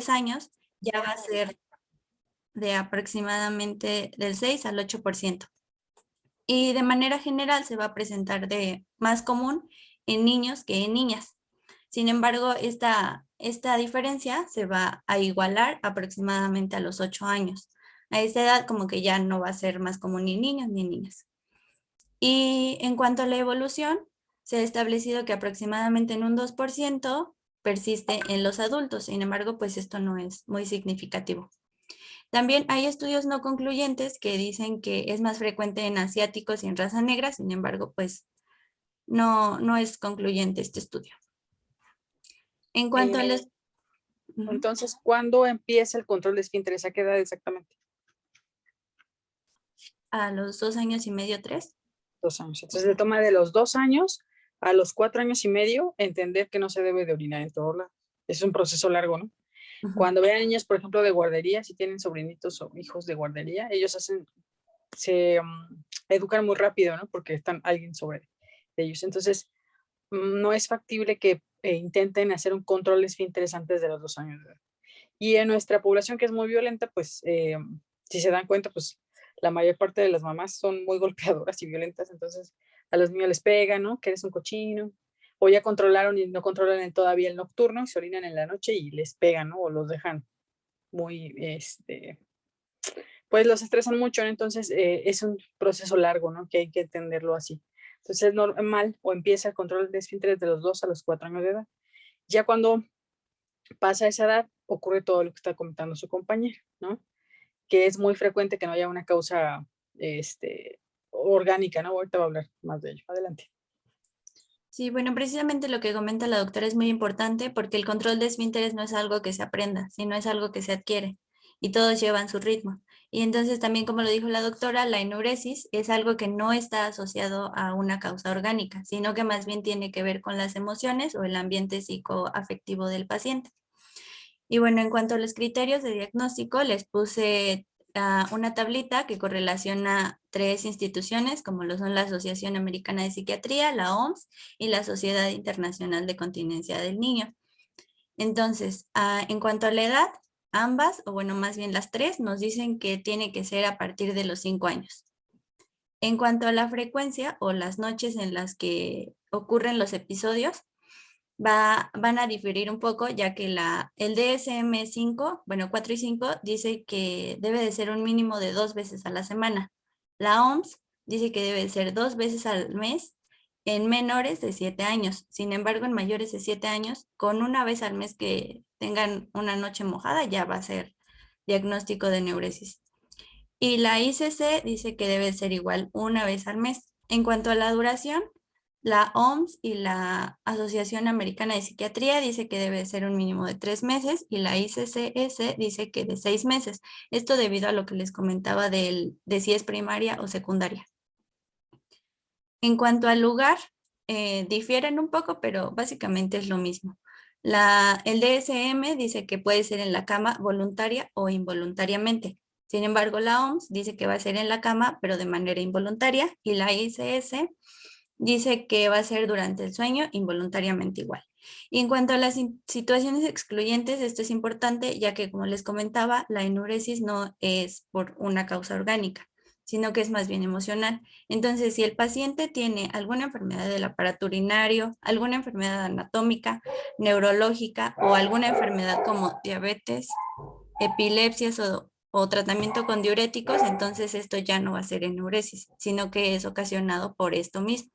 años ya va a ser de aproximadamente del 6 al 8%. Y de manera general se va a presentar de más común en niños que en niñas. Sin embargo, esta diferencia se va a igualar aproximadamente a los 8 años. A esta edad como que ya no va a ser más común ni en niños ni en niñas. Y en cuanto a la evolución, se ha establecido que aproximadamente en un 2% persiste en los adultos. Sin embargo, pues esto no es muy significativo. También hay estudios no concluyentes que dicen que es más frecuente en asiáticos y en raza negra. Sin embargo, pues no es concluyente este estudio. En cuanto a los... Entonces, ¿cuándo empieza el control de esfínteres? ¿A qué edad exactamente? A los 2 años y medio, 3. 2 años. Entonces, le toma de los 2 años a los 4 años y medio entender que no se debe de orinar en todo lado. Es un proceso largo, ¿no? Cuando vean niños, por ejemplo, de guardería, si tienen sobrinitos o hijos de guardería, ellos se educan muy rápido, ¿no? Porque están alguien sobre ellos. Entonces, no es factible que intenten hacer un control de esfínteres antes de los 2 años de edad. Y en nuestra población, que es muy violenta, pues, si se dan cuenta, pues, la mayor parte de las mamás son muy golpeadoras y violentas, entonces a los niños les pegan, ¿no? Que eres un cochino, o ya controlaron y no controlan todavía el nocturno y se orinan en la noche y les pegan, ¿no? O los dejan muy, pues los estresan mucho, ¿no? Entonces es un proceso largo, ¿no? Que hay que entenderlo así. Entonces es normal o empieza el control de esfínteres de los 2 a los 4 años de edad. Ya cuando pasa esa edad, ocurre todo lo que está comentando su compañera, ¿no? Que es muy frecuente que no haya una causa orgánica, ¿no? Ahorita va a hablar más de ello. Adelante. Sí, bueno, precisamente lo que comenta la doctora es muy importante porque el control de esfínteres no es algo que se aprenda, sino es algo que se adquiere y todos llevan su ritmo. Y entonces también, como lo dijo la doctora, la enuresis es algo que no está asociado a una causa orgánica, sino que más bien tiene que ver con las emociones o el ambiente psicoafectivo del paciente. Y bueno, en cuanto a los criterios de diagnóstico, les puse una tablita que correlaciona 3 instituciones, como lo son la Asociación Americana de Psiquiatría, la OMS y la Sociedad Internacional de Continencia del Niño. Entonces, en cuanto a la edad, ambas, o bueno, más bien las 3, nos dicen que tiene que ser a partir de los 5 años. En cuanto a la frecuencia o las noches en las que ocurren los episodios, van a diferir un poco, ya que el DSM-5, bueno, 4 y 5, dice que debe de ser un mínimo de 2 veces a la semana. La OMS dice que debe de ser 2 veces al mes en menores de 7 años. Sin embargo, en mayores de 7 años, con una vez al mes que tengan una noche mojada, ya va a ser diagnóstico de neuresis. Y la ICC dice que debe ser igual una vez al mes. En cuanto a la duración, la OMS y la Asociación Americana de Psiquiatría dice que debe ser un mínimo de 3 meses y la ICCS dice que de 6 meses. Esto debido a lo que les comentaba de si es primaria o secundaria. En cuanto al lugar, difieren un poco, pero básicamente es lo mismo. El DSM dice que puede ser en la cama voluntaria o involuntariamente. Sin embargo, la OMS dice que va a ser en la cama, pero de manera involuntaria, y la ICS dice que va a ser durante el sueño involuntariamente igual. Y en cuanto a las situaciones excluyentes, esto es importante, ya que, como les comentaba, la enuresis no es por una causa orgánica, sino que es más bien emocional. Entonces, si el paciente tiene alguna enfermedad del aparato urinario, alguna enfermedad anatómica, neurológica o alguna enfermedad como diabetes, epilepsias o tratamiento con diuréticos, entonces esto ya no va a ser enuresis, sino que es ocasionado por esto mismo.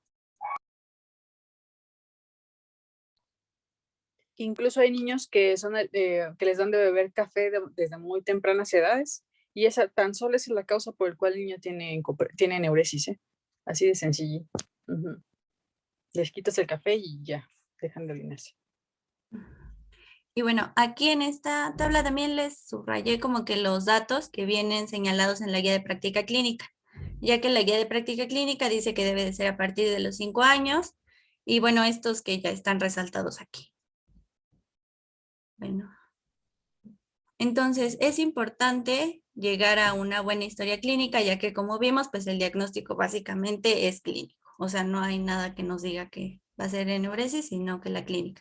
Incluso hay niños que que les dan de beber café desde muy tempranas edades y esa tan solo es la causa por la cual el niño tiene neuresis, ¿eh? Así de sencillo. Les quitas el café y ya, dejan de orinarse. Y bueno, aquí en esta tabla también les subrayé como que los datos que vienen señalados en la guía de práctica clínica, ya que la guía de práctica clínica dice que debe de ser a partir de los 5 años y bueno, estos que ya están resaltados aquí. Bueno, entonces es importante llegar a una buena historia clínica, ya que como vimos, pues el diagnóstico básicamente es clínico, o sea, no hay nada que nos diga que va a ser enuresis, sino que la clínica.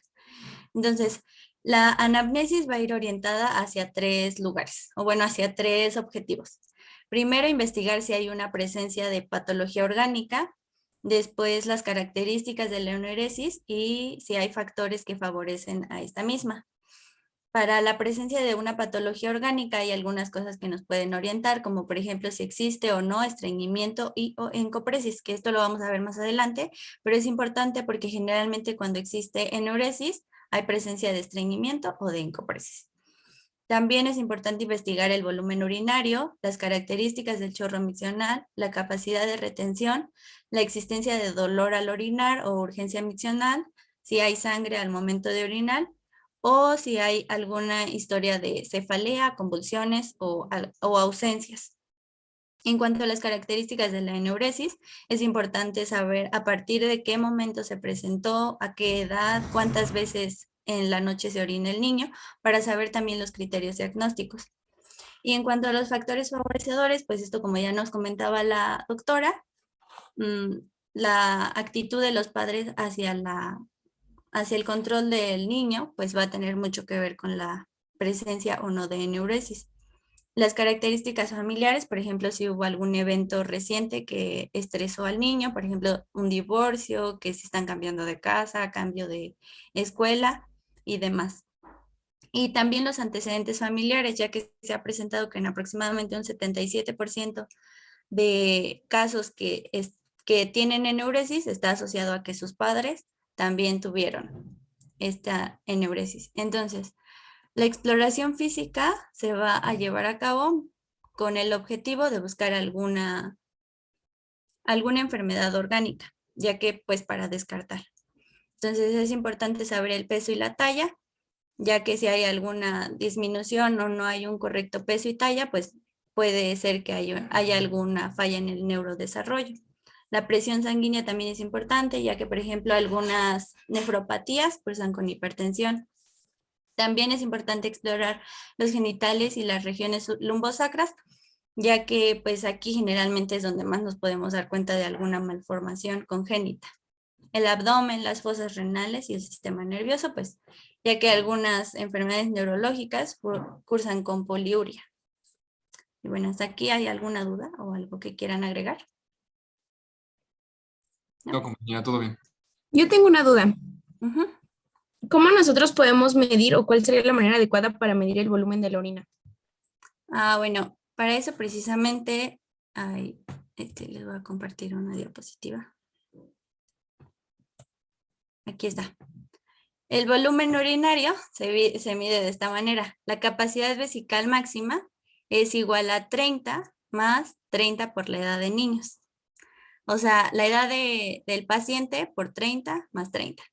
Entonces, La anamnesis va a ir orientada hacia tres lugares, o bueno, hacia tres objetivos. Primero, investigar si hay una presencia de patología orgánica, después las características de la enuresis y si hay factores que favorecen a esta misma. Para la presencia de una patología orgánica hay algunas cosas que nos pueden orientar, como por ejemplo si existe o no estreñimiento y o encopresis, que esto lo vamos a ver más adelante, pero es importante porque generalmente cuando existe enuresis hay presencia de estreñimiento o de encopresis. También es importante investigar el volumen urinario, las características del chorro miccional, la capacidad de retención, la existencia de dolor al orinar o urgencia miccional, si hay sangre al momento de orinar o si hay alguna historia de cefalea, convulsiones o ausencias. En cuanto a las características de la enuresis, es importante saber a partir de qué momento se presentó, a qué edad, cuántas veces en la noche se orina el niño, para saber también los criterios diagnósticos. Y en cuanto a los factores favorecedores, pues esto como ya nos comentaba la doctora, la actitud de los padres hacia el control del niño, pues va a tener mucho que ver con la presencia o no de enuresis. Las características familiares, por ejemplo, si hubo algún evento reciente que estresó al niño, por ejemplo, un divorcio, que se están cambiando de casa, cambio de escuela y demás. Y también los antecedentes familiares, ya que se ha presentado que en aproximadamente un 77% de casos que tienen enuresis está asociado a que sus padres también tuvieron esta enuresis. Entonces, la exploración física se va a llevar a cabo con el objetivo de buscar alguna enfermedad orgánica, ya que pues para descartar. Entonces es importante saber el peso y la talla, ya que si hay alguna disminución o no hay un correcto peso y talla, pues puede ser que haya alguna falla en el neurodesarrollo. La presión sanguínea también es importante, ya que, por ejemplo, algunas nefropatías cursan con hipertensión. También es importante explorar los genitales y las regiones lumbosacras, ya que pues aquí generalmente es donde más nos podemos dar cuenta de alguna malformación congénita. El abdomen, las fosas renales y el sistema nervioso, pues ya que algunas enfermedades neurológicas cursan con poliuria. Y bueno, hasta aquí hay alguna duda o algo que quieran agregar. No, ¿No? compañera, todo bien. Yo tengo una duda. Ujú. ¿Cómo nosotros podemos medir o cuál sería la manera adecuada para medir el volumen de la orina? Bueno, para eso precisamente les voy a compartir una diapositiva. Aquí está. El volumen urinario se mide de esta manera. La capacidad vesical máxima es igual a 30 más 30 por la edad de niños. O sea, la edad del paciente por 30 más 30.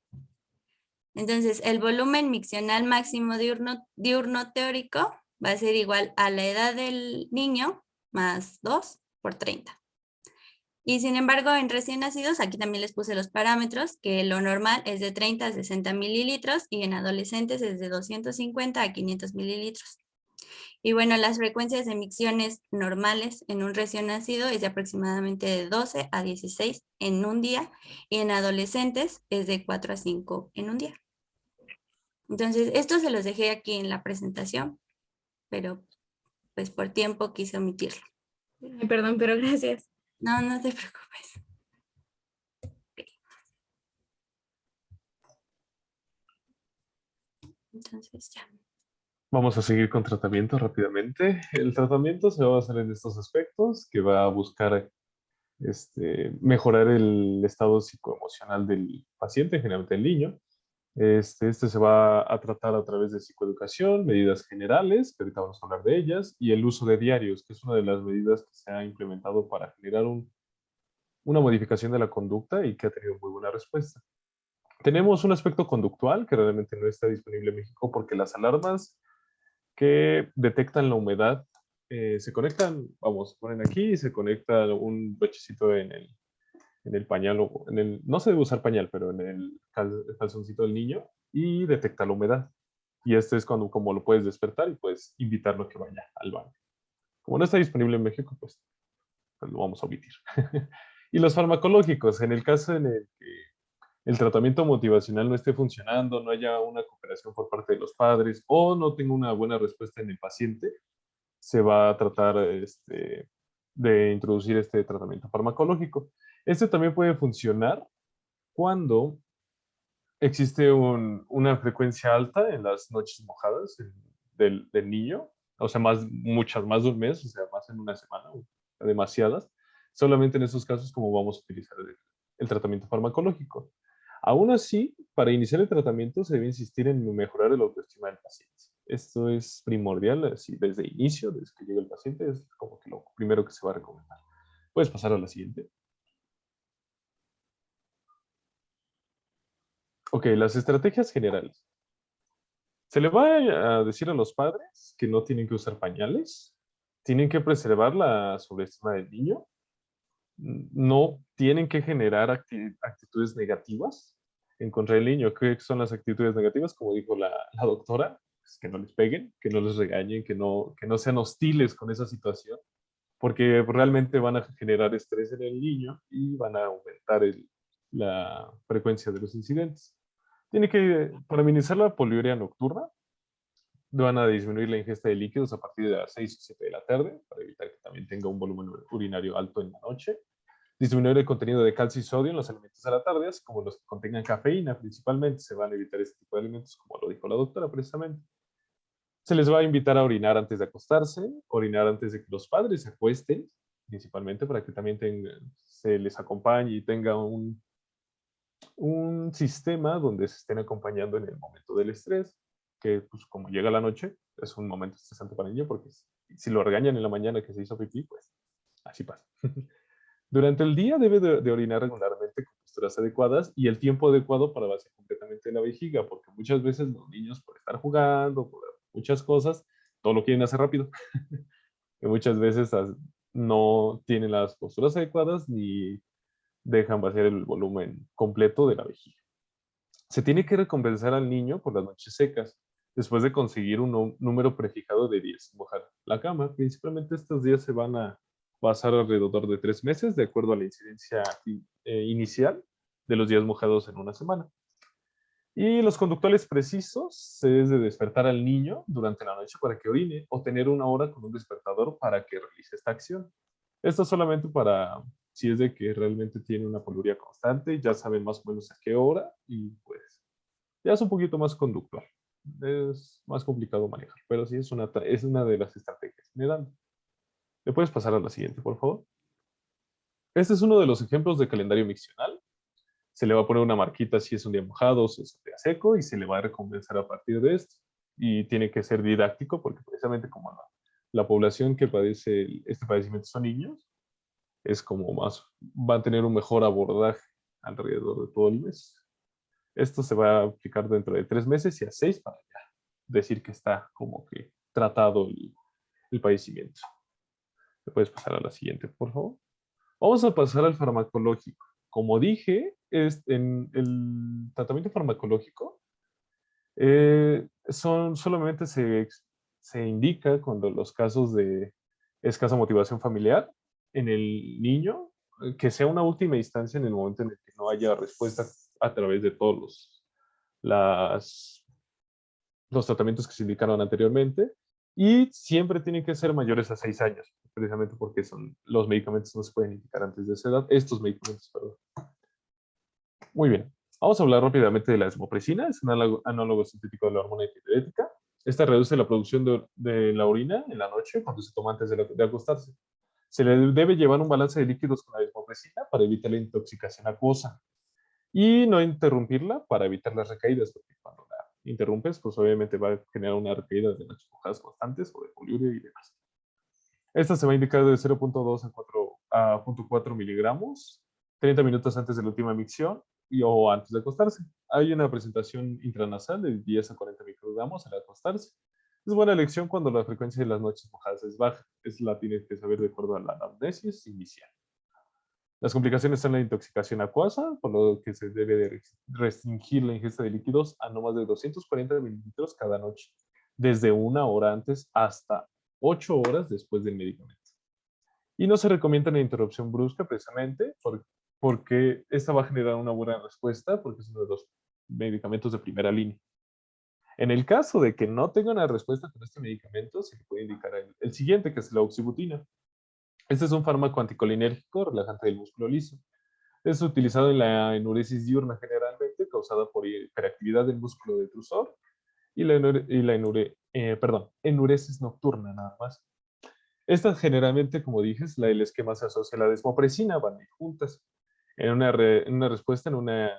Entonces, el volumen miccional máximo diurno teórico va a ser igual a la edad del niño más 2 por 30. Y sin embargo, en recién nacidos, aquí también les puse los parámetros, que lo normal es de 30 a 60 mililitros y en adolescentes es de 250 a 500 mililitros. Y bueno, las frecuencias de micciones normales en un recién nacido es de aproximadamente de 12 a 16 en un día y en adolescentes es de 4 a 5 en un día. Entonces, esto se los dejé aquí en la presentación, pero pues por tiempo quise omitirlo. Ay, perdón, pero gracias. No, no te preocupes. Entonces ya. Vamos a seguir con tratamiento rápidamente. El tratamiento se va a basar en estos aspectos, que va a buscar mejorar el estado psicoemocional del paciente, generalmente el niño. Este se va a tratar a través de psicoeducación, medidas generales, que ahorita vamos a hablar de ellas, y el uso de diarios, que es una de las medidas que se ha implementado para generar una modificación de la conducta y que ha tenido muy buena respuesta. Tenemos un aspecto conductual que realmente no está disponible en México porque las alarmas que detectan la humedad se conectan, vamos, ponen aquí y se conecta un brochecito en el pañal, no se debe usar pañal, pero en el calzoncito del niño y detecta la humedad. Y este es cuando como lo puedes despertar y puedes invitarlo a que vaya al baño. Como no está disponible en México, pues lo vamos a omitir. Y los farmacológicos, en el caso en el que el tratamiento motivacional no esté funcionando, no haya una cooperación por parte de los padres o no tenga una buena respuesta en el paciente, se va a tratar de introducir este tratamiento farmacológico. Este también puede funcionar cuando existe una frecuencia alta en las noches mojadas del niño, o sea, muchas más de un mes, o sea, más en una semana, demasiadas. Solamente en esos casos como vamos a utilizar el tratamiento farmacológico. Aún así, para iniciar el tratamiento se debe insistir en mejorar el autoestima del paciente. Esto es primordial, así desde inicio, desde que llega el paciente, es como que lo primero que se va a recomendar. Puedes pasar a la siguiente. Ok, las estrategias generales. Se le va a decir a los padres que no tienen que usar pañales, tienen que preservar la sobreestima del niño, no tienen que generar actitudes negativas en contra del niño. ¿Qué son las actitudes negativas? Como dijo la doctora, pues, que no les peguen, que no les regañen, que no sean hostiles con esa situación, porque realmente van a generar estrés en el niño y van a aumentar la frecuencia de los incidentes. Para minimizar la poliuria nocturna, van a disminuir la ingesta de líquidos a partir de las 6 o 7 de la tarde, para evitar que también tenga un volumen urinario alto en la noche. Disminuir el contenido de calcio y sodio en los alimentos de la tarde, así como los que contengan cafeína principalmente. Se van a evitar este tipo de alimentos, como lo dijo la doctora precisamente. Se les va a invitar a orinar antes de acostarse, orinar antes de que los padres se acuesten, principalmente para que también se les acompañe y tenga un sistema donde se estén acompañando en el momento del estrés, que pues como llega la noche, es un momento estresante para el niño, porque si lo regañan en la mañana que se hizo pipí, pues así pasa. Durante el día debe de orinar regularmente con posturas adecuadas y el tiempo adecuado para vaciar completamente la vejiga, porque muchas veces los niños por estar jugando, por muchas cosas, todo lo quieren hacer rápido. Y muchas veces no tienen las posturas adecuadas ni dejan vaciar el volumen completo de la vejiga. Se tiene que recompensar al niño por las noches secas, después de conseguir un número prefijado de días sin mojar la cama. Principalmente estos días se van a basar alrededor de 3 meses, de acuerdo a la incidencia inicial de los días mojados en una semana. Y los conductuales precisos se es de despertar al niño durante la noche para que orine o tener una hora con un despertador para que realice esta acción. Esto solamente para si es de que realmente tiene una poluria constante, ya saben más o menos a qué hora y pues ya es un poquito más conductual. Es más complicado manejar, pero sí es una de las estrategias. ¿Me puedes pasar a la siguiente, por favor? Este es uno de los ejemplos de calendario miccional. Se le va a poner una marquita si es un día mojado o si es un día seco y se le va a recompensar a partir de esto. Y tiene que ser didáctico porque precisamente como la población que padece este padecimiento son niños, es como va a tener un mejor abordaje alrededor de todo el mes. Esto se va a aplicar dentro de 3 meses y a 6 para ya decir que está como que tratado el padecimiento. ¿Me puedes pasar a la siguiente, por favor? Vamos a pasar al farmacológico. Como dije, en el tratamiento farmacológico solamente se indica cuando los casos de escasa motivación familiar en el niño, que sea una última instancia en el momento en el que no haya respuesta a través de todos los tratamientos que se indicaron anteriormente, y siempre tienen que ser mayores a 6 años, precisamente porque los medicamentos no se pueden indicar antes de esa edad, estos medicamentos, perdón. Muy bien. Vamos a hablar rápidamente de la desmopresina. Es un análogo sintético de la hormona epidética. Esta reduce la producción de la orina en la noche cuando se toma antes de acostarse. Se le debe llevar un balance de líquidos con la desmopresina para evitar la intoxicación acuosa y no interrumpirla para evitar las recaídas, porque cuando la interrumpes, pues obviamente va a generar una recaída de noches mojadas constantes o de poliuria y demás. Esta se va a indicar de 0.2 a 0.4 miligramos 30 minutos antes de la última micción o antes de acostarse. Hay una presentación intranasal de 10 a 40 microgramos al acostarse. Es buena elección cuando la frecuencia de las noches mojadas es baja. La tienes que saber de acuerdo a la anamnesis inicial. Las complicaciones son la intoxicación acuosa, por lo que se debe de restringir la ingesta de líquidos a no más de 240 mililitros cada noche, desde 1 hora antes hasta 8 horas después del medicamento. Y no se recomienda la interrupción brusca precisamente porque esta va a generar una buena respuesta porque es uno de los medicamentos de primera línea. En el caso de que no tenga una respuesta con este medicamento, se le puede indicar el siguiente, que es la oxibutina. Este es un fármaco anticolinérgico relajante del músculo liso. Es utilizado en la enuresis diurna generalmente, causada por hiperactividad del músculo detrusor y enuresis nocturna nada más. Esta generalmente, como dije, el esquema se asocia a la desmopresina, van a ir juntas. En una respuesta en una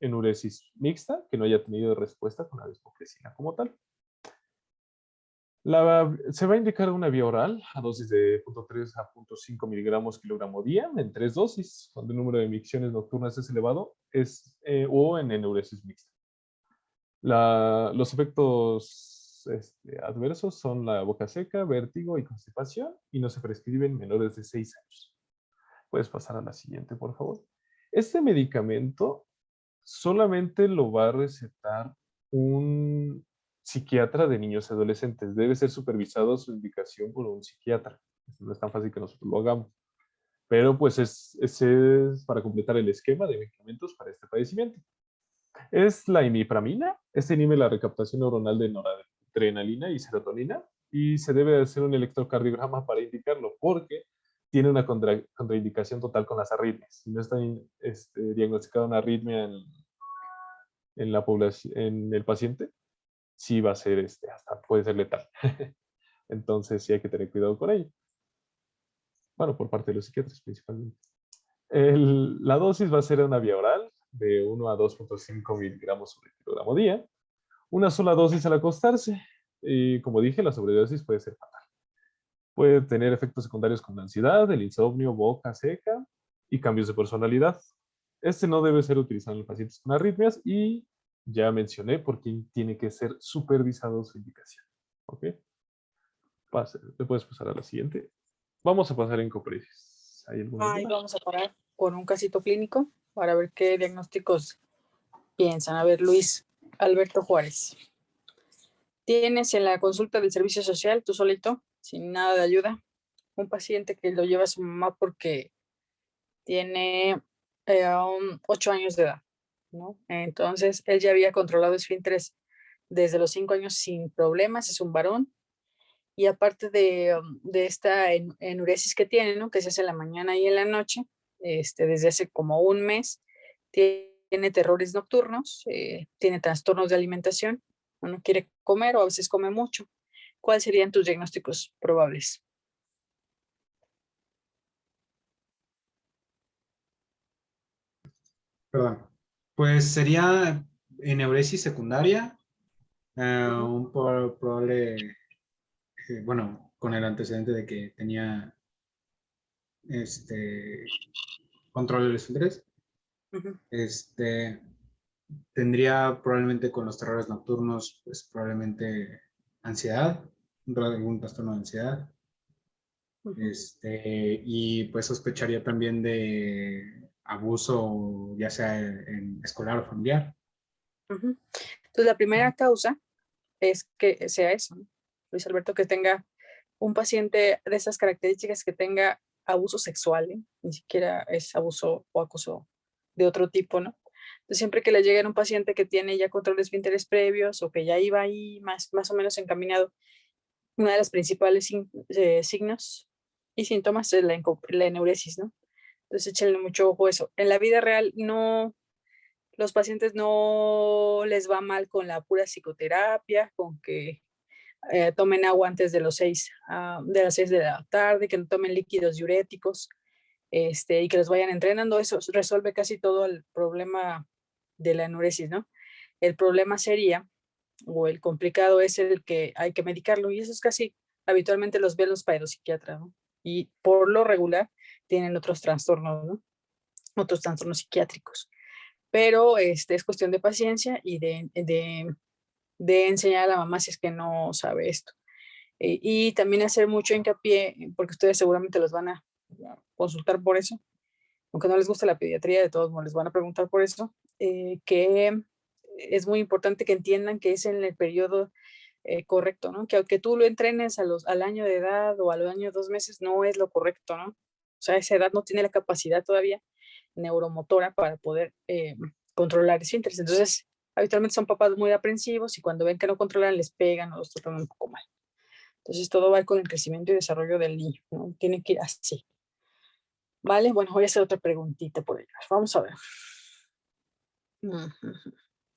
enuresis mixta que no haya tenido respuesta con la desmopresina como tal. Se va a indicar una vía oral a dosis de 0.3 a 0.5 miligramos kilogramo día en 3 dosis, cuando el número de emisiones nocturnas es elevado, o en enuresis mixta. Los efectos adversos son la boca seca, vértigo y constipación, y no se prescriben menores de 6 años. Puedes pasar a la siguiente, por favor. Este medicamento solamente lo va a recetar un psiquiatra de niños y adolescentes. Debe ser supervisado su indicación por un psiquiatra. No es tan fácil que nosotros lo hagamos. Pero pues es para completar el esquema de medicamentos para este padecimiento. Es la imipramina. Este inhibe la recaptación neuronal de noradrenalina y serotonina. Y se debe hacer un electrocardiograma para indicarlo, porque tiene una contraindicación total con las arritmias. Si no está diagnosticada una arritmia en la población, en el paciente, sí va a ser, hasta puede ser letal. Entonces sí hay que tener cuidado con ello. Bueno, por parte de los psiquiatras principalmente. La dosis va a ser una vía oral de 1 a 2.5 miligramos sobre kilogramo día. Una sola dosis al acostarse. Y como dije, la sobredosis puede ser fatal. Puede tener efectos secundarios como ansiedad, el insomnio, boca seca y cambios de personalidad. Este no debe ser utilizado en pacientes con arritmias y ya mencioné por qué tiene que ser supervisado su indicación. ¿Ok? Te puedes pasar a la siguiente. Vamos a pasar en copresis. ¿Hay alguna duda? Vamos a parar con un casito clínico para ver qué diagnósticos piensan. A ver, Luis Alberto Juárez. Tienes en la consulta del servicio social, tú solito, sin nada de ayuda, un paciente que lo lleva a su mamá porque tiene 8 años de edad, ¿no? Entonces, él ya había controlado esfínteres desde los 5 años sin problemas, es un varón, y aparte de esta enuresis que tiene, ¿no? Que se hace en la mañana y en la noche, desde hace como un mes, tiene terrores nocturnos, tiene trastornos de alimentación, no quiere comer o a veces come mucho. ¿Cuáles serían tus diagnósticos probables? Perdón. Pues sería eneuresis secundaria, un probable, bueno, con el antecedente de que tenía control de los esfínteres. Tendría probablemente con los terrores nocturnos, pues probablemente ansiedad, algún trastorno de ansiedad. Y pues sospecharía también de abuso, ya sea en escolar o familiar. Entonces, la primera causa es que sea eso, ¿no? Luis Alberto, que tenga un paciente de esas características, que tenga abuso sexual, ¿eh? Ni siquiera es abuso o acoso de otro tipo, ¿no? Entonces, siempre que le llegue a un paciente que tiene ya control de esfínteres previos o que ya iba ahí más o menos encaminado, una de las principales signos y síntomas es la enuresis, ¿no? Entonces, échenle mucho ojo a eso. En la vida real, no, los pacientes no les va mal con la pura psicoterapia, con que tomen agua antes de las 6 de la tarde, que no tomen líquidos diuréticos, y que los vayan entrenando. Eso resuelve casi todo el problema de la enuresis, ¿no? El problema sería, o el complicado es el que hay que medicarlo, y eso es casi habitualmente los ven los psiquiatras, ¿no? Y por lo regular tienen otros trastornos, ¿no? Otros trastornos psiquiátricos. Pero es cuestión de paciencia y de enseñar a la mamá si es que no sabe esto. Y también hacer mucho hincapié, porque ustedes seguramente los van a consultar por eso, aunque no les guste la pediatría, de todos modos les van a preguntar por eso, que es muy importante que entiendan que es en el periodo correcto, ¿no? Que aunque tú lo entrenes al año de edad o al año 2 meses, no es lo correcto, ¿no? O sea, esa edad no tiene la capacidad todavía neuromotora para poder controlar esfínteres. Entonces, habitualmente son papás muy aprensivos y cuando ven que no controlan, les pegan o los tratan un poco mal. Entonces, todo va con el crecimiento y desarrollo del niño, ¿no? Tiene que ir así. Vale, bueno, voy a hacer otra preguntita por ahí. Vamos a ver.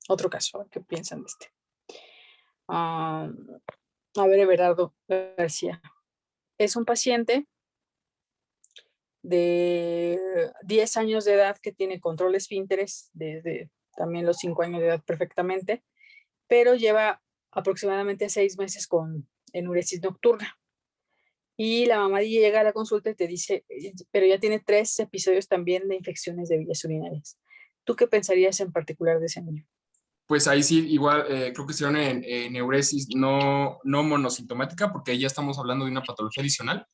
Otro caso, a ver qué piensan de este. A ver, Everardo García. Es un paciente de 10 años de edad que tiene control esfínteres desde también los 5 años de edad perfectamente, pero lleva aproximadamente 6 meses con enuresis nocturna. Y la mamá llega a la consulta y te dice, pero ya tiene 3 episodios también de infecciones de vías urinarias. ¿Tú qué pensarías en particular de ese niño? Pues ahí sí, igual creo que sería una neuresis no monosintomática, porque ahí ya estamos hablando de una patología adicional,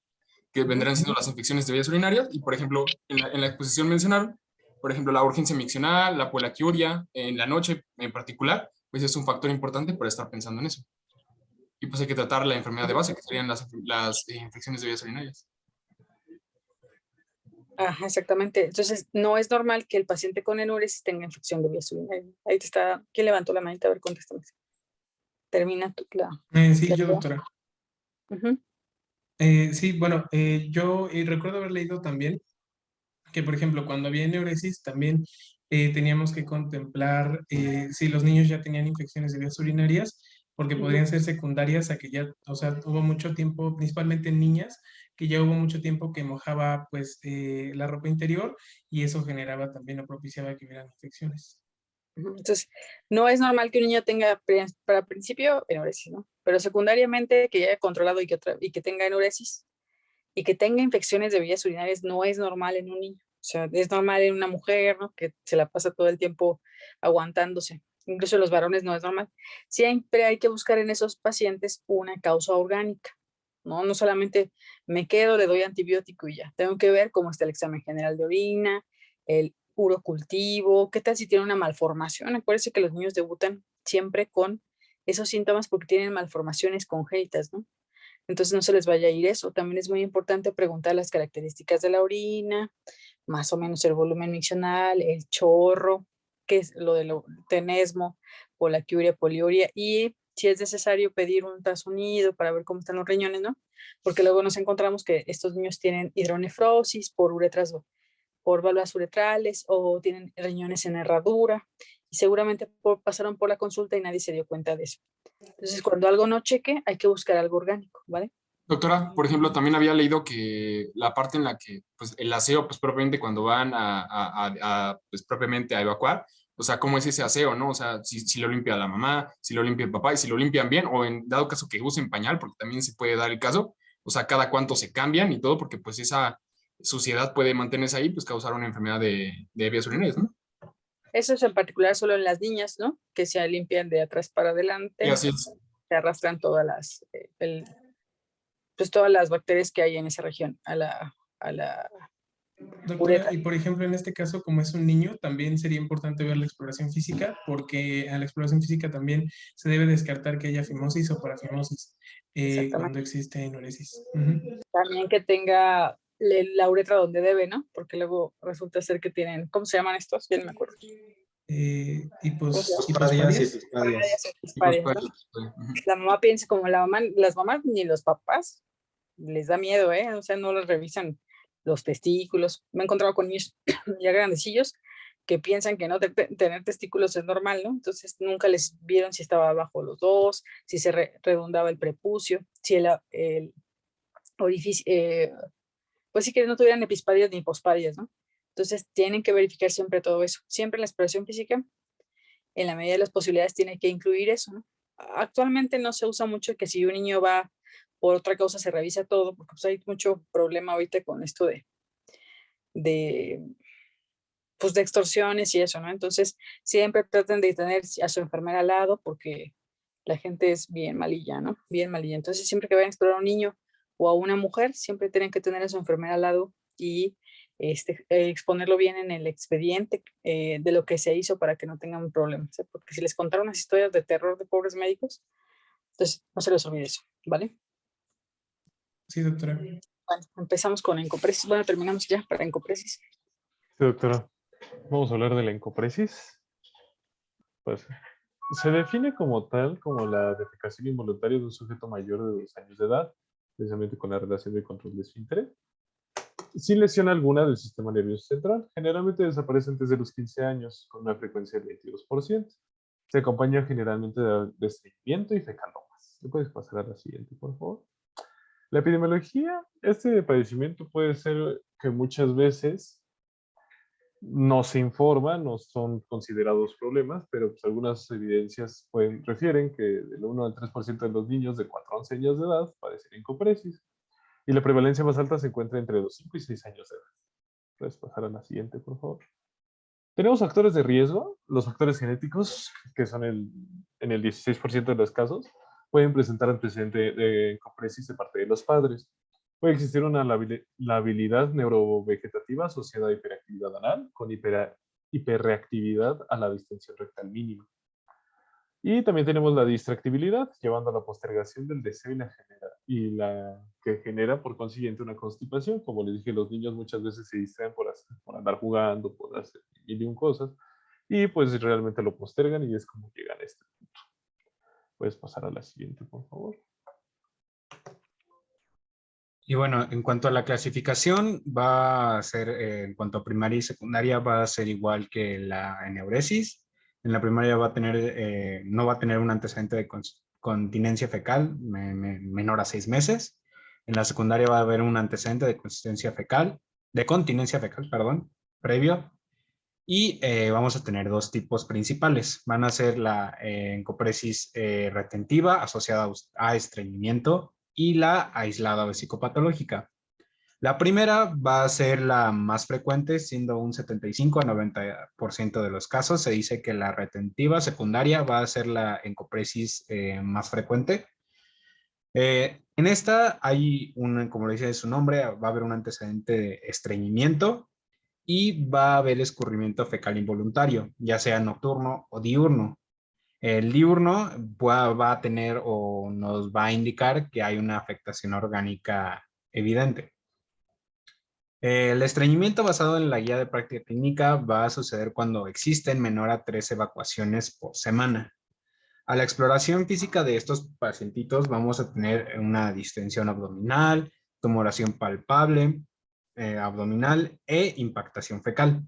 que vendrán siendo las infecciones de vías urinarias. Y, por ejemplo, en la exposición mencionaron, por ejemplo, la urgencia miccional, la poliaquiuria, en la noche en particular, pues es un factor importante para estar pensando en eso. Y pues hay que tratar la enfermedad de base, que serían las infecciones de vías urinarias. Ajá, exactamente. Entonces, no es normal que el paciente con enuresis tenga infección de vías urinarias. Ahí te está, ¿quién levantó la manita? A ver, contéstame. Termina Sí, la yo, idea. doctora. Ujú. Sí, bueno, yo recuerdo haber leído también que, por ejemplo, cuando había neuresis, también teníamos que contemplar si los niños ya tenían infecciones de vías urinarias, porque podrían ser secundarias a que ya, o sea, hubo mucho tiempo, principalmente en niñas, que ya hubo mucho tiempo que mojaba, pues, la ropa interior y eso generaba también o propiciaba que hubieran infecciones. Entonces, no es normal que un niño tenga, para principio, enuresis, ¿no? Pero secundariamente, que ya haya controlado y que tenga enuresis y que tenga infecciones de vías urinarias, no es normal en un niño. O sea, es normal en una mujer, ¿no? Que se la pasa todo el tiempo aguantándose. Incluso en los varones no es normal. Siempre hay que buscar en esos pacientes una causa orgánica, ¿no? No solamente me quedo, le doy antibiótico y ya. Tengo que ver cómo está el examen general de orina, el urocultivo, qué tal si tiene una malformación. Acuérdense que los niños debutan siempre con esos síntomas porque tienen malformaciones congénitas, ¿no? Entonces no se les vaya a ir eso. También es muy importante preguntar las características de la orina, más o menos el volumen miccional, el chorro, qué es lo del tenesmo, poliaquiuria, poliuria, y si es necesario pedir un ultrasonido para ver cómo están los riñones, ¿no? Porque luego nos encontramos que estos niños tienen hidronefrosis por uretras, por válvulas uretrales o tienen riñones en herradura y seguramente pasaron por la consulta y nadie se dio cuenta de eso. Entonces, cuando algo no cheque, hay que buscar algo orgánico, ¿vale? Doctora, por ejemplo, también había leído que la parte en la que, pues, el aseo, pues, propiamente cuando van pues, propiamente a evacuar, o sea, cómo es ese aseo, ¿no? O sea, si lo limpia la mamá, si lo limpia el papá, y si lo limpian bien, o en dado caso que usen pañal, porque también se puede dar el caso, o sea, cada cuánto se cambian y todo, porque pues esa suciedad puede mantenerse ahí, pues causar una enfermedad de vías urinarias, ¿no? Eso es en particular solo en las niñas, ¿no? Que se limpian de atrás para Y adelante, así es. se arrastran todas las, pues todas las bacterias que hay en esa región a la Doctora, uretra. y por ejemplo, en este caso, como es un niño, también sería importante ver la exploración física, porque a la exploración física también se debe descartar que haya fimosis o parafimosis cuando existe enuresis. También que tenga la uretra donde debe, ¿no? Porque luego resulta ser que tienen, ¿cómo se llaman estos? Ya no me acuerdo. Hipospadias y epispadias. Hipospadias, ¿no? La mamá piensa como las mamás ni los papás les da miedo, ¿eh? O sea, no les revisan los testículos. Me he encontrado con niños ya grandecillos que piensan que no tener testículos es normal, ¿no? Entonces nunca les vieron si estaba abajo los dos, si se redundaba el prepucio, si el orificio, pues sí que no tuvieran epispadias ni hipospadias, ¿no? Entonces tienen que verificar siempre todo eso. Siempre en la exploración física, en la medida de las posibilidades, tiene que incluir eso, ¿no? Actualmente no se usa mucho que si un niño va por otra causa se revisa todo, porque pues hay mucho problema ahorita con esto pues de extorsiones y eso, ¿no? Entonces siempre traten de tener a su enfermera al lado porque la gente es bien malilla, ¿no? Bien malilla. Entonces siempre que vayan a explorar a un niño o a una mujer, siempre tienen que tener a su enfermera al lado y exponerlo bien en el expediente de lo que se hizo para que no tengan problemas, ¿sí? Porque si les contaron unas historias de terror de pobres médicos, entonces no se les olvide eso, ¿vale? Sí, doctora. Bueno, empezamos con encopresis. Bueno, terminamos ya para encopresis. Sí, doctora. Vamos a hablar de la encopresis. Pues se define como tal como la defecación involuntaria de un sujeto mayor de 2 años de edad, precisamente con la relación de control de esfínteres, sin lesión alguna del sistema nervioso central. Generalmente desaparece antes de los 15 años, con una frecuencia del 22%. Se acompaña generalmente de estreñimiento y fecalomas. ¿Le puedes pasar a la siguiente, por favor? La epidemiología, este padecimiento puede ser que muchas veces no se informa, no son considerados problemas, pero pues algunas evidencias refieren que del 1 al 3% de los niños de 4 a 11 años de edad padecen encopresis. Y la prevalencia más alta se encuentra entre los 5 y 6 años de edad. Puedes pasar a la siguiente, por favor. Tenemos factores de riesgo. Los factores genéticos, que son en el 16% de los casos, pueden presentar antecedente de encopresis de parte de los padres. Puede existir una labilidad neurovegetativa asociada a hiperactividad anal con hiperreactividad a la distensión rectal mínima. Y también tenemos la distractibilidad, llevando a la postergación del deseo y la que genera por consiguiente una constipación. Como les dije, los niños muchas veces se distraen por andar jugando, por hacer mil y un cosas, y pues realmente lo postergan y es como llegan a este punto. Puedes pasar a la siguiente, por favor. Y bueno, en cuanto a la clasificación, va a ser, en cuanto a primaria y secundaria, va a ser igual que la eneuresis. En la primaria va a tener, no va a tener un antecedente de continencia fecal menor a 6 meses. En la secundaria va a haber un antecedente de continencia fecal, perdón, previo. Y vamos a tener 2 tipos principales. Van a ser la encopresis retentiva asociada a estreñimiento y la aislada vesicopatológica. La primera va a ser la más frecuente, siendo un 75 a 90% de los casos. Se dice que la retentiva secundaria va a ser la encopresis más frecuente. En esta hay como le dice su nombre, va a haber un antecedente de estreñimiento y va a haber escurrimiento fecal involuntario, ya sea nocturno o diurno. El diurno va a tener o nos va a indicar que hay una afectación orgánica evidente. El estreñimiento basado en la guía de práctica clínica va a suceder cuando existen menor a 3 evacuaciones por semana. A la exploración física de estos pacientitos vamos a tener una distensión abdominal, tumoración palpable abdominal e impactación fecal.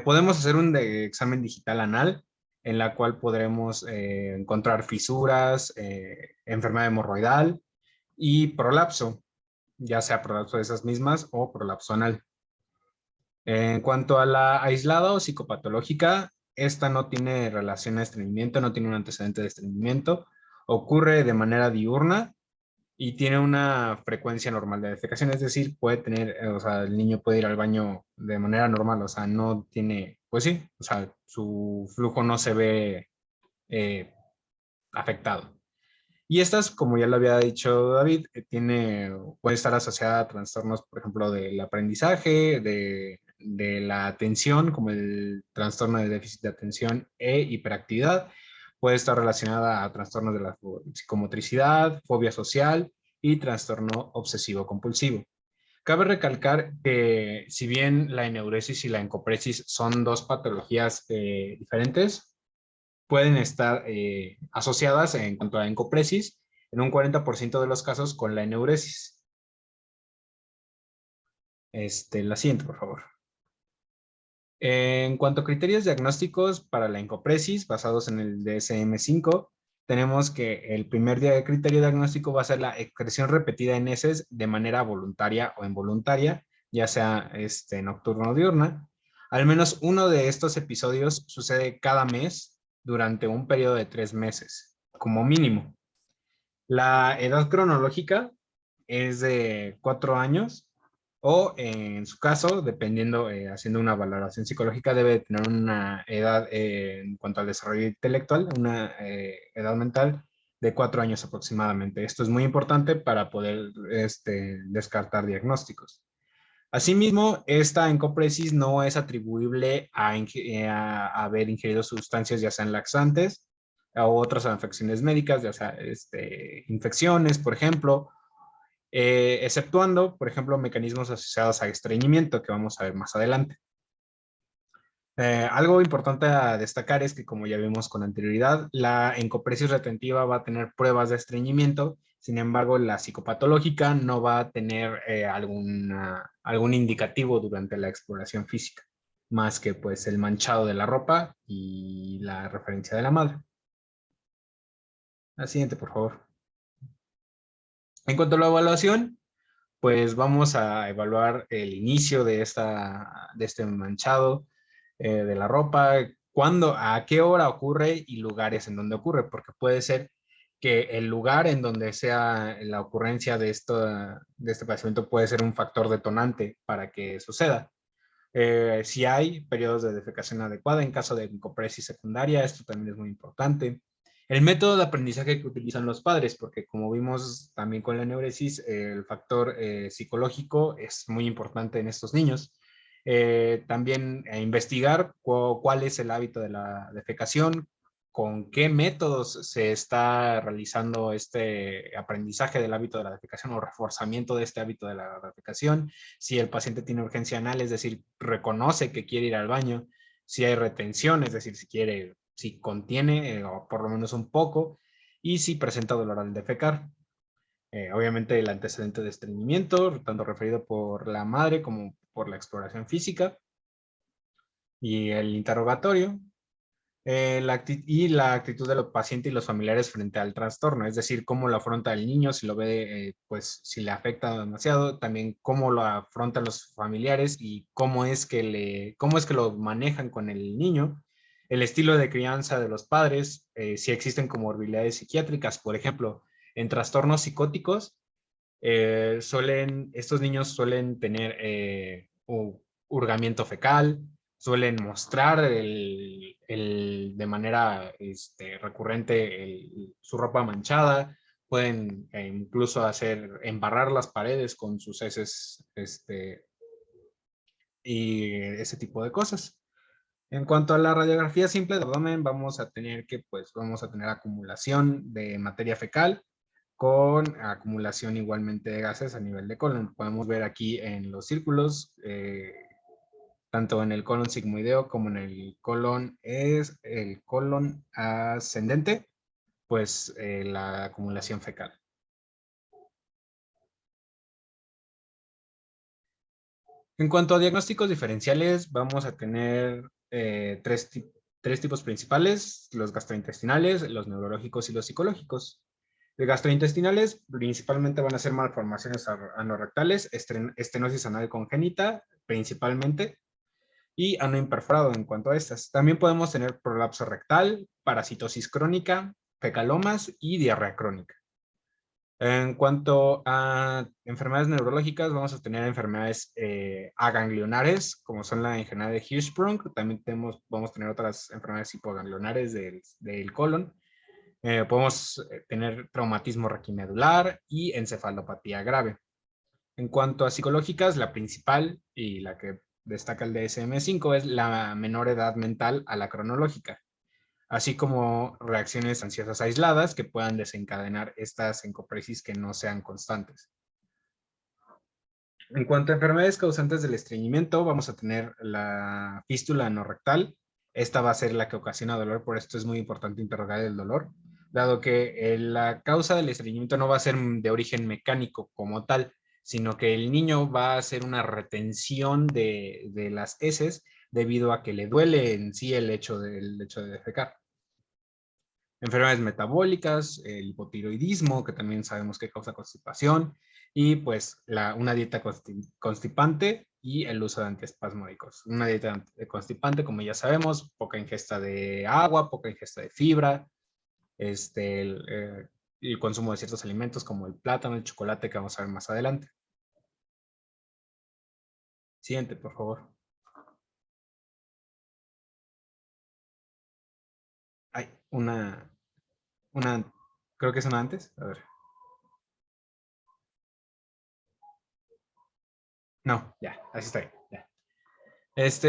Podemos hacer un examen digital anal en la cual podremos encontrar fisuras, enfermedad hemorroidal y prolapso, ya sea prolapso de esas mismas o prolapso anal. En cuanto a la aislada o psicopatológica, esta no tiene relación a estreñimiento, no tiene un antecedente de estreñimiento, ocurre de manera diurna y tiene una frecuencia normal de defecación, es decir, puede tener, o sea, el niño puede ir al baño de manera normal, o sea, no tiene, pues sí, o sea, su flujo no se ve afectado. Y estas, como ya lo había dicho David, puede estar asociada a trastornos, por ejemplo, del aprendizaje, de la atención, como el trastorno de déficit de atención e hiperactividad. Puede estar relacionada a trastornos de la psicomotricidad, fobia social y trastorno obsesivo-compulsivo. Cabe recalcar que si bien la eneuresis y la encopresis son 2 patologías diferentes, pueden estar asociadas en cuanto a la encopresis en un 40% de los casos con la eneuresis. La siguiente, por favor. En cuanto a criterios diagnósticos para la encopresis basados en el DSM-5, tenemos que el primer criterio diagnóstico va a ser la excreción repetida en heces de manera voluntaria o involuntaria, ya sea nocturna o diurna. Al menos uno de estos episodios sucede cada mes durante un periodo de 3 meses, como mínimo. La edad cronológica es de 4 años o en su caso, dependiendo, haciendo una valoración psicológica, debe tener una edad en cuanto al desarrollo intelectual, una edad mental de 4 años aproximadamente. Esto es muy importante para poder descartar diagnósticos. Asimismo, esta encopresis no es atribuible a haber ingerido sustancias ya sean laxantes o otras afecciones médicas, ya sea infecciones, por ejemplo, exceptuando, por ejemplo, mecanismos asociados a estreñimiento que vamos a ver más adelante. Algo importante a destacar es que, como ya vimos con anterioridad, la encopresis retentiva va a tener pruebas de estreñimiento. Sin embargo, la psicopatológica no va a tener algún indicativo durante la exploración física, más que pues el manchado de la ropa y la referencia de la madre. La siguiente, por favor. En cuanto a la evaluación, pues vamos a evaluar el inicio de este manchado de la ropa, cuándo, a qué hora ocurre y lugares en donde ocurre, porque puede ser que el lugar en donde sea la ocurrencia de este padecimiento puede ser un factor detonante para que suceda. Si hay periodos de defecación adecuada en caso de encopresis secundaria, esto también es muy importante. El método de aprendizaje que utilizan los padres, porque como vimos también con la neuresis, el factor psicológico es muy importante en estos niños. También investigar cuál es el hábito de la defecación, con qué métodos se está realizando este aprendizaje del hábito de la defecación o reforzamiento de este hábito de la defecación, si el paciente tiene urgencia anal, es decir, reconoce que quiere ir al baño, si hay retención, es decir, si contiene o por lo menos un poco, y si presenta dolor al defecar. Obviamente el antecedente de estreñimiento, tanto referido por la madre como por la exploración física, y el interrogatorio, y la actitud de los pacientes y los familiares frente al trastorno, es decir, cómo lo afronta el niño, si lo ve, pues si le afecta demasiado, también cómo lo afrontan los familiares y cómo es que lo manejan con el niño, el estilo de crianza de los padres, si existen comorbilidades psiquiátricas, por ejemplo, en trastornos psicóticos, estos niños suelen tener hurgamiento fecal, suelen mostrar de manera recurrente su ropa manchada, pueden incluso embarrar las paredes con sus heces y ese tipo de cosas. En cuanto a la radiografía simple de abdomen, vamos a tener acumulación de materia fecal con acumulación igualmente de gases a nivel de colon. Podemos ver aquí en los círculos, tanto en el colon sigmoideo como en el colon ascendente, pues la acumulación fecal. En cuanto a diagnósticos diferenciales, vamos a tener tres tipos principales: los gastrointestinales, los neurológicos y los psicológicos. Los gastrointestinales principalmente van a ser malformaciones anorrectales, estenosis anal congénita principalmente, y ano imperforado en cuanto a estas. También podemos tener prolapso rectal, parasitosis crónica, fecalomas y diarrea crónica. En cuanto a enfermedades neurológicas, vamos a tener enfermedades aganglionares, como son la enfermedad de Hirschsprung. También vamos a tener otras enfermedades hipoganglionares del colon. Podemos tener traumatismo requimedular y encefalopatía grave. En cuanto a psicológicas, la principal y la que destaca el DSM-5 es la menor edad mental a la cronológica, así como reacciones ansiosas aisladas que puedan desencadenar estas encopresis que no sean constantes. En cuanto a enfermedades causantes del estreñimiento, vamos a tener la fístula anorrectal. Esta va a ser la que ocasiona dolor, por esto es muy importante interrogar el dolor, dado que la causa del estreñimiento no va a ser de origen mecánico como tal, sino que el niño va a hacer una retención de las heces debido a que le duele en sí el hecho de defecar. Enfermedades metabólicas, el hipotiroidismo, que también sabemos que causa constipación, y pues una dieta constipante y el uso de antiespasmódicos. Una dieta constipante, como ya sabemos, poca ingesta de agua, poca ingesta de fibra, el consumo de ciertos alimentos como el plátano, el chocolate, que vamos a ver más adelante. Siguiente, por favor. Hay creo que es una antes. A ver. No, ya, así está bien. Ya.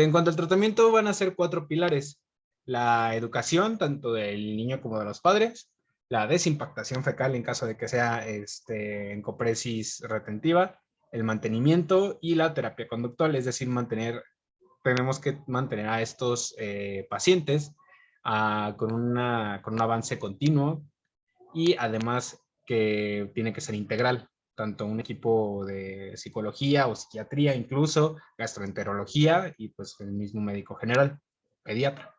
En cuanto al tratamiento, van a ser 4 pilares: la educación, tanto del niño como de los padres; la desimpactación fecal en caso de que sea encopresis retentiva; el mantenimiento; y la terapia conductual, es decir, mantener tenemos que mantener a estos pacientes con un avance continuo y además que tiene que ser integral, tanto un equipo de psicología o psiquiatría, incluso gastroenterología y pues el mismo médico general, pediatra.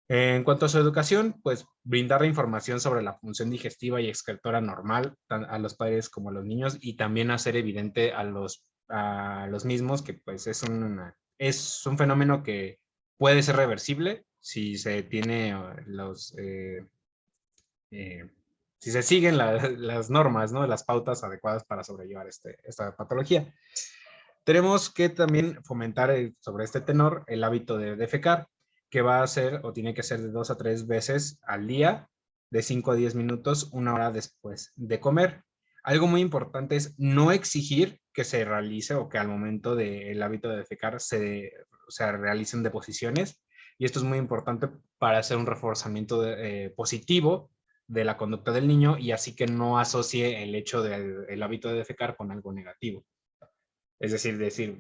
En cuanto a su educación, pues brindar la información sobre la función digestiva y excretora normal a los padres como a los niños y también hacer evidente a los mismos que pues es un fenómeno que puede ser reversible si se tiene si se siguen las normas, ¿no? Las pautas adecuadas para sobrellevar esta patología. Tenemos que también fomentar sobre este tenor el hábito de defecar, que va a ser o tiene que ser de 2 a 3 veces al día, de 5 a 10 minutos, 1 hora después de comer. Algo muy importante es no exigir que se realice o que al momento del hábito de defecar se realicen deposiciones. Y esto es muy importante para hacer un reforzamiento positivo de la conducta del niño y así que no asocie el hecho del hábito de defecar con algo negativo. Es decir,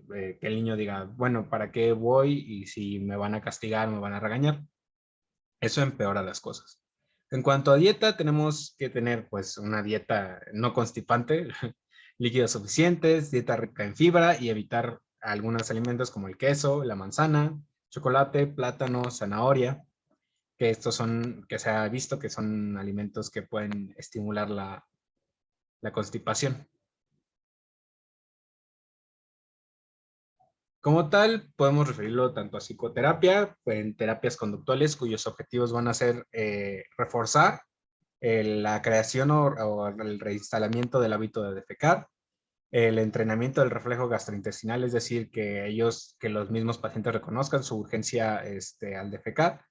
que el niño diga, bueno, ¿para qué voy? Y si me van a castigar, me van a regañar. Eso empeora las cosas. En cuanto a dieta, tenemos que tener pues una dieta no constipante, líquidos suficientes, dieta rica en fibra y evitar algunos alimentos como el queso, la manzana, chocolate, plátano, zanahoria, que que se ha visto que son alimentos que pueden estimular la constipación. Como tal, podemos referirlo tanto a psicoterapia, en terapias conductuales cuyos objetivos van a ser reforzar la creación o el reinstalamiento del hábito de defecar, el entrenamiento del reflejo gastrointestinal, es decir, que los mismos pacientes reconozcan su urgencia al defecar,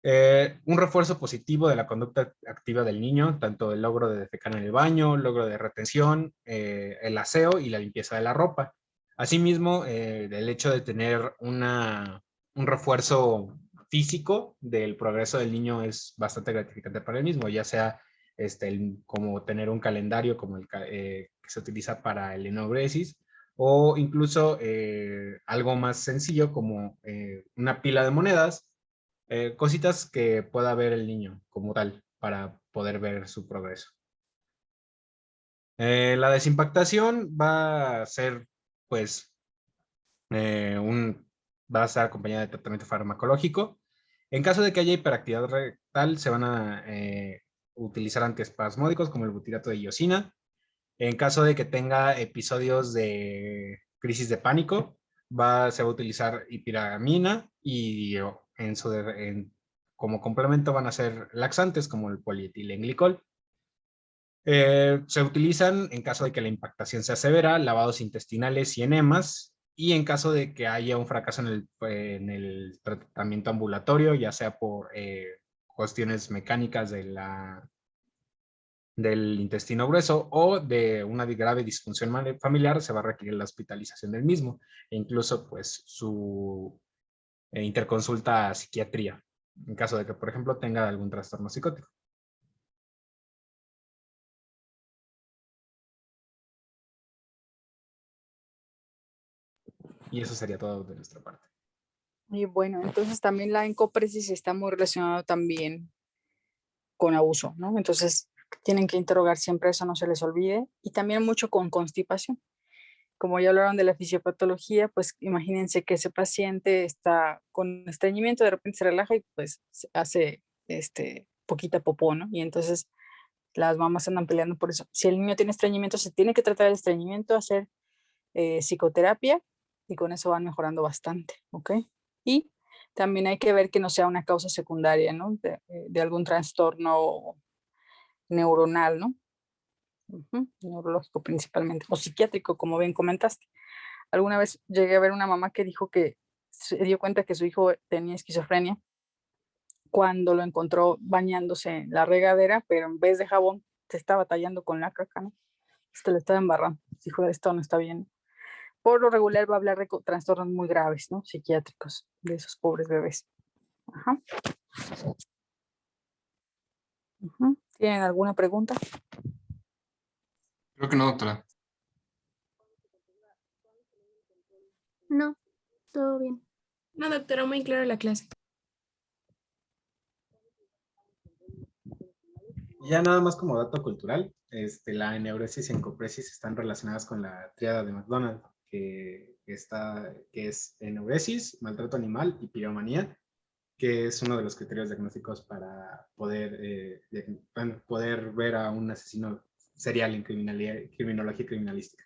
un refuerzo positivo de la conducta activa del niño, tanto el logro de defecar en el baño, logro de retención, el aseo y la limpieza de la ropa. Asimismo, el hecho de tener un refuerzo físico del progreso del niño es bastante gratificante para él mismo, ya sea como tener un calendario como el que se utiliza para el enuresis, o incluso algo más sencillo como una pila de monedas, cositas que pueda ver el niño como tal para poder ver su progreso. La desimpactación va a ser, pues, va a estar acompañada de tratamiento farmacológico. En caso de que haya hiperactividad rectal, se van a utilizar antiespasmódicos como el butirato de iosina. En caso de que tenga episodios de crisis de pánico, se va a utilizar ipiramina y como complemento van a ser laxantes como el polietilenglicol. Se utilizan en caso de que la impactación sea severa, lavados intestinales y enemas, y en caso de que haya un fracaso en el tratamiento ambulatorio, ya sea por cuestiones mecánicas del intestino grueso o de una grave disfunción familiar, se va a requerir la hospitalización del mismo e incluso pues su interconsulta a psiquiatría en caso de que, por ejemplo, tenga algún trastorno psicótico. Y eso sería todo de nuestra parte. Y bueno, entonces también la encopresis está muy relacionado también con abuso, ¿no? Entonces tienen que interrogar siempre eso, no se les olvide, y también mucho con constipación. Como ya hablaron de la fisiopatología, pues imagínense que ese paciente está con estreñimiento, de repente se relaja y pues hace poquita popó, ¿no? Y entonces las mamás andan peleando por eso. Si el niño tiene estreñimiento, se tiene que tratar el estreñimiento, hacer psicoterapia y con eso van mejorando bastante, ¿ok? Y también hay que ver que no sea una causa secundaria, ¿no? De algún trastorno neuronal, ¿no? Neurológico principalmente, o psiquiátrico, como bien comentaste. Alguna vez llegué a ver una mamá que dijo que se dio cuenta que su hijo tenía esquizofrenia cuando lo encontró bañándose en la regadera, pero en vez de jabón se estaba tallando con la caca, ¿no? Lo estaba embarrando. Dijo, esto no está bien. Por lo regular va a hablar de trastornos muy graves, ¿no? Psiquiátricos de esos pobres bebés. Ajá. ¿Tienen alguna pregunta? Creo que no, doctora. No, todo bien. No, doctora, muy clara la clase. Ya nada más como dato cultural, la eneuresis y encopresis están relacionadas con la tríada de McDonald, que es eneuresis, maltrato animal y piromanía, que es uno de los criterios diagnósticos para poder ver a un asesino serial en criminología criminalística.